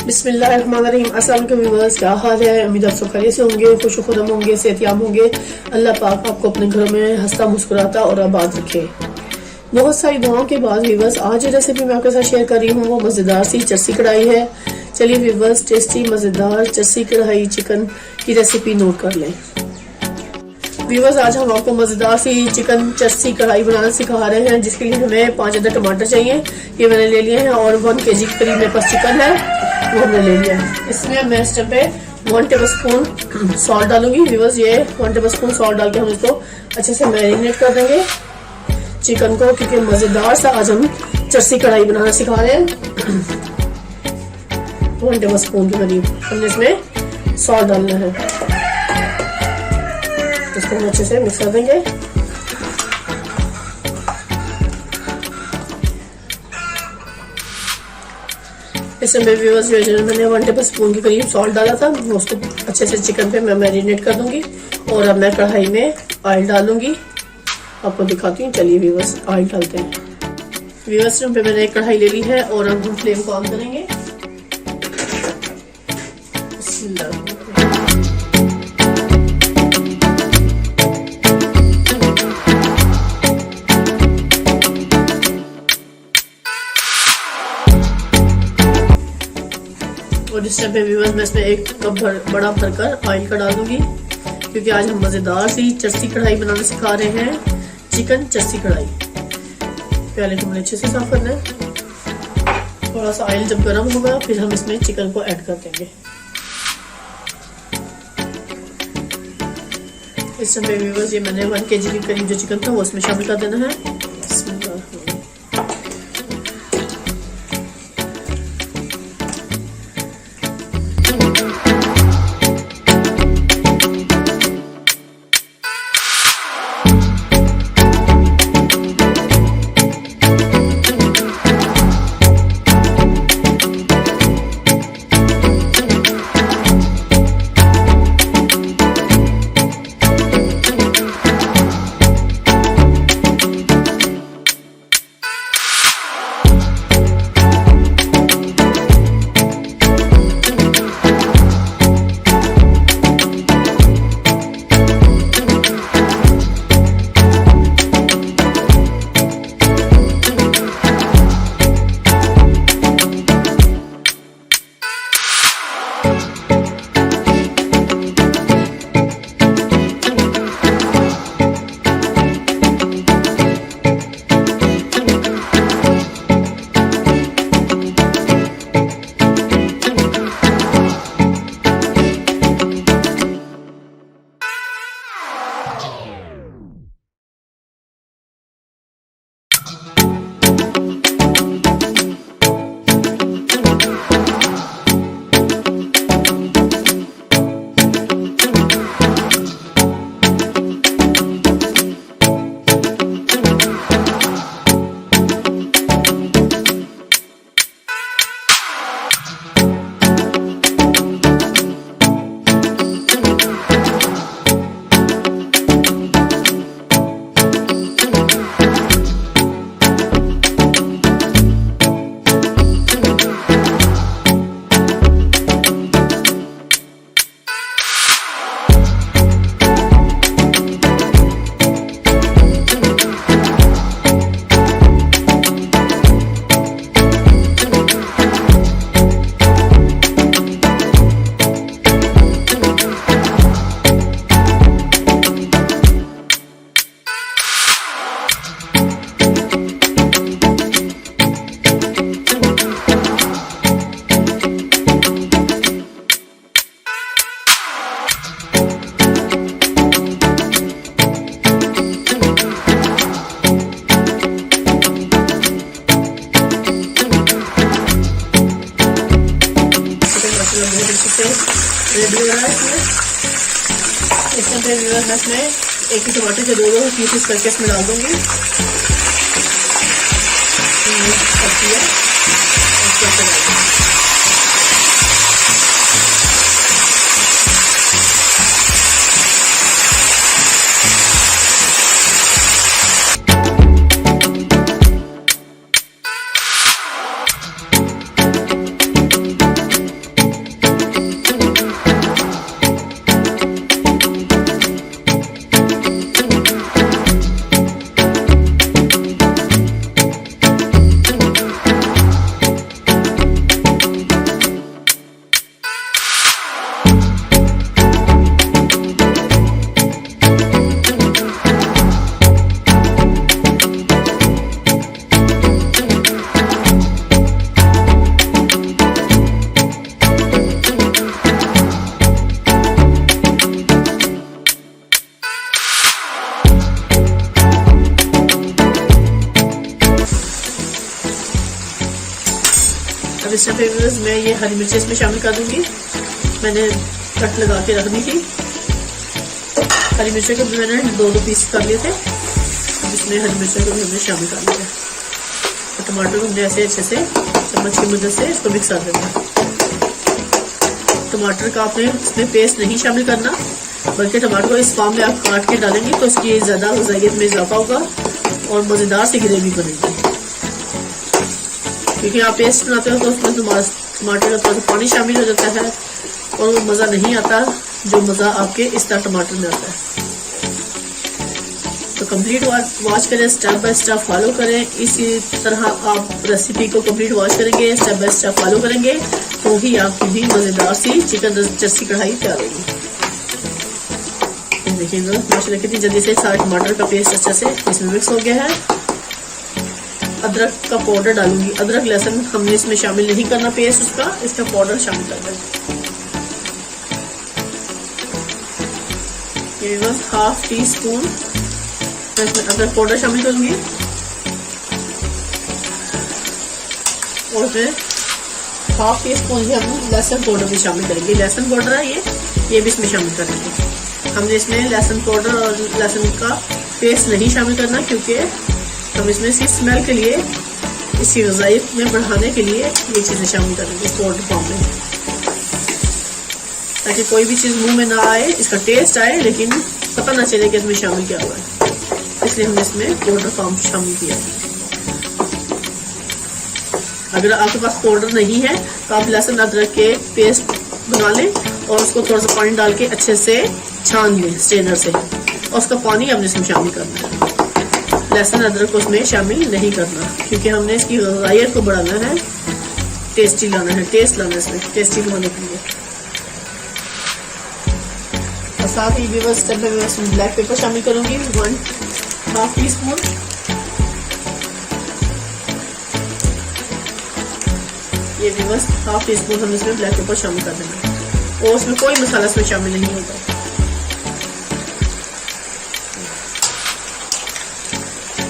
बिस्मिल्लाहिर्रहमानिर्रहीम। अस्सलाम वालेकुम व्यूअर्स, क्या हाल है? उम्मीद आप सब खैरियत से होंगे, खुश खुदम होंगे, सेहतयाब होंगे। अल्लाह पाक आपको अपने घरों में हंसता मुस्कुराता और आबाद रखे। बहुत सारी दुआओं के बाद व्यूअर्स, आज जो रेसिपी मैं आपके साथ शेयर कर रही हूँ वो मजेदार सी चरसी कढ़ाई है। चलिए व्यूअर्स, टेस्टी मजेदार चरसी कढ़ाई चिकन की रेसिपी नोट कर लें। व्यूअर्स, आज हम आपको मजेदार सी चिकन चरसी कढ़ाई बनाना सिखा रहे हैं, जिसके लिए हमें 5 अदद टमाटर चाहिए। ये मैंने ले लिए हैं और 1 kg के करीब मेरे पास चिकन है, वो हमने ले लिया है। इसमें मैं इस टाइम पे 1 टेबलस्पून सॉल्ट डालूंगी। व्यूअर्स, ये 1 टेबलस्पून सॉल्ट डाल के हम इसको अच्छे से मैरिनेट कर देंगे चिकन को, क्योंकि मजेदार सा आज हम चरसी कढ़ाई बनाना सिखा रहे हैं। 1 टेबलस्पून के करीब हमने इसमें सॉल्ट डालना है। इसको हम अच्छे से मिक्स कर देंगे। इसमें व्यूअर्स जो मैंने 1 टेबलस्पून के करीब सॉल्ट डाला था, उसको अच्छे से चिकन पे मैं मैरिनेट कर दूंगी। और अब मैं कढ़ाई में ऑयल डालूंगी, आपको दिखाती हूँ। चलिए व्यूअर्स, ऑयल डालते हैं। व्यूअर्स, पे मैंने एक कढ़ाई ले ली है और अब हम फ्लेम को ऑन करेंगे। और इस टाइम पे व्यूअर्स, मैं इसमें 1 कप बड़ा भरकर ऑयल का डाल दूंगी, क्योंकि आज हम मजेदार सी चरसी कढ़ाई बनाना सिखा रहे हैं। चिकन चरसी कढ़ाई पहले हमने अच्छे से साफ करना है। थोड़ा सा ऑयल जब गर्म होगा फिर हम इसमें चिकन को ऐड कर देंगे। इस टाइम पे व्यूअर्स, ये मैंने 1 kg के करीब जो चिकन था वो इसमें शामिल कर देना है। रेडी हो रहा है इसमें मैं इसमें 1 ही टमाटर के 2 पीसेस करके इसमें डाल दूंगी। इस टाइम पे व्यूअर्स मैं ये हरी मिर्ची इसमें शामिल कर दूंगी। मैंने कट लगा के रख दी थी। हरी मिर्ची को भी मैंने 2-2 पीस कर लिए थे। अब इसमें हरी मिर्ची को भी हमने शामिल कर लिया। तो टमाटर को हमने ऐसे अच्छे से चम्मच की मदद से इसको मिक्स कर देना। टमाटर का आपने इसमें पेस्ट नहीं शामिल करना, बल्कि टमाटर को इस फॉर्म में आप काट के डालेंगे तो इसकी ज़्यादा ग़िज़ाइयत में इजाफा होगा और मज़ेदार सी ग्रेवी बनेगी। क्योंकि आप पेस्ट बनाते हो तो उसमें टमाटर का थोड़ा सा पानी शामिल हो जाता है और वो मज़ा नहीं आता जो मज़ा आपके इस तरह टमाटर में आता है। तो कंप्लीट वॉच करें, स्टेप बाय स्टेप फॉलो करें। इसी तरह आप रेसिपी को कंप्लीट वॉच करेंगे, स्टेप बाय स्टेप फॉलो करेंगे तो ही आपकी भी मज़ेदार सी चिकन चस्सी कढ़ाई तैयार होगी। देखिएगा माशाल्लाह कितनी जल्दी से सारा टमाटर का पेस्ट अच्छे से इसमें मिक्स हो गया है। अदरक का पाउडर डालूंगी। अदरक लहसुन हमने इसमें शामिल नहीं करना पेस्ट उसका, इसका पाउडर शामिल कर देंगे। ये बस 1/2 टीस्पून इसमें अदरक पाउडर शामिल करूंगी और फिर 1/2 टीस्पून ही हम लहसुन पाउडर भी शामिल करेंगे। लहसुन पाउडर है ये भी इसमें शामिल करेंगे। हमने इसमें लहसुन पाउडर और लहसुन का पेस्ट नहीं शामिल करना, क्योंकि हम इसमें इसकी स्मेल के लिए, इसकी ग़िज़ाइयत में बढ़ाने के लिए ये चीज़ें शामिल करेंगे इस पाउडर फॉर्म में, ताकि कोई भी चीज़ मुंह में ना आए, इसका टेस्ट आए लेकिन पता ना चले कि इसमें शामिल क्या हुआ है। इसलिए हमने इसमें पाउडर फॉर्म शामिल किया। अगर आपके पास पाउडर नहीं है तो आप लहसुन अदरक के पेस्ट बना लें और उसको थोड़ा सा पानी डाल के अच्छे से छान लें स्ट्रेनर से, और उसका पानी हमने इसमें शामिल करना है। लहसुन अदरक को उसमें शामिल नहीं करना, क्योंकि हमने इसकी ग़िज़ाइयत को बढ़ाना है, टेस्टी लाना है, टेस्ट लाना है इसमें, टेस्टी बनाने के लिए। और साथ ही viewers step by step black pepper शामिल करूंगी 1/2 टीस्पून। ये व्यूअर्स 1/2 टीस्पून हम इसमें ब्लैक पेपर शामिल कर देंगे और उसमें कोई मसाला इसमें शामिल नहीं होगा।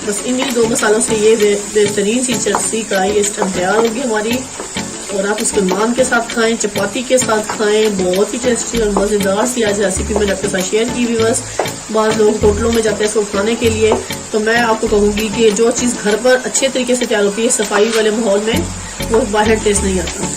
बस इन्हीं 2 मसालों से ये बेहतरीन सी चस्सी कढ़ाई इस टाइम तैयार होगी हमारी, और आप इसको नान के साथ खाएं, चपाती के साथ खाएं। बहुत ही टेस्टी और मज़ेदार सी आज रेसिपी मैंने आपके साथ शेयर की व्यूअर्स। बाद लोग होटलों में जाते हैं इसको खाने के लिए, तो मैं आपको कहूँगी कि जो चीज़ घर पर अच्छे तरीके से तैयार होती है सफाई वाले माहौल में, वो बाहर टेस्ट नहीं आता।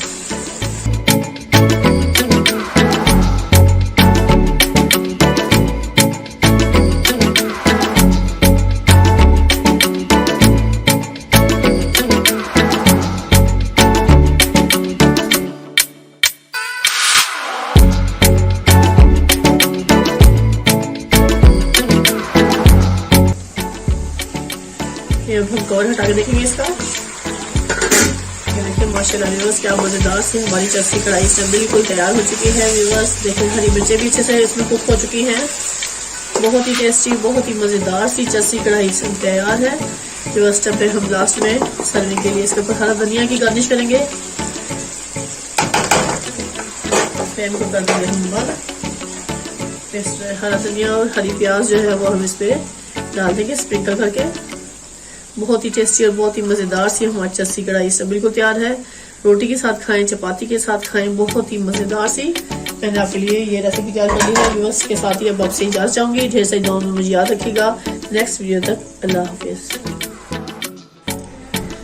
ये अब हम कवर हटा के देखेंगे इसका। ये देखिए माशाल्लाह व्यूअर्स क्या मज़ेदार से हमारी चस्सी कढ़ाई से बिल्कुल तैयार हो चुकी है व्यूअर्स। देखिए हरी मिर्चें भी अच्छे से इसमें कुक हो चुकी हैं। बहुत ही टेस्टी, बहुत ही मज़ेदार सी चस्सी कढ़ाई से तैयार है। व्यूअर्स स्टेप पे हम लास्ट में सर्विंग के लिए इसके ऊपर हरा धनिया की गार्निश करेंगे। फ्लेम को कर देंगे हम बंद। हरा धनिया और हरी प्याज जो है वो हम इस पे डाल देंगे स्प्रिंकल करके। बहुत ही टेस्टी और बहुत ही मज़ेदार सी हमारी चस्सी कढ़ाई से बिल्कुल तैयार है। रोटी के साथ खाएं, चपाती के साथ खाएं, बहुत ही मज़ेदार सी मैंने आपके लिए ये रेसिपी तैयार कर ली है व्यूअर्स। के साथ ही अब आपसे इजाज़त चाहूँगी। ढेर सारी दुआओं में मुझे याद रखिएगा। नेक्स्ट वीडियो तक अल्लाह हाफिज़।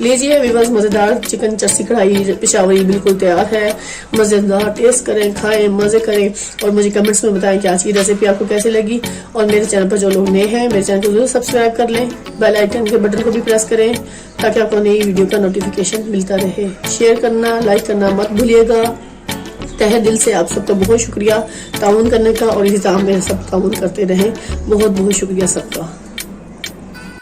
लीजिए व्यूअर्स मज़ेदार चिकन चस्सी कढ़ाई पेशावरी बिल्कुल तैयार है। मज़ेदार, टेस्ट करें, खाएं, मज़े करें और मुझे कमेंट्स में बताएं कि आज की रेसिपी आपको कैसी लगी। और मेरे चैनल पर जो लोग नए हैं मेरे चैनल को जरूर सब्सक्राइब कर लें, बेल आइकन के बटन को भी प्रेस करें ताकि आपको नई वीडियो का नोटिफिकेशन मिलता रहे। शेयर करना, लाइक करना मत भूलिएगा। तहे दिल से आप सबका बहुत शुक्रिया ताउन करने का, और इसी तरह में सब ताउन करते रहें। बहुत बहुत शुक्रिया सबका।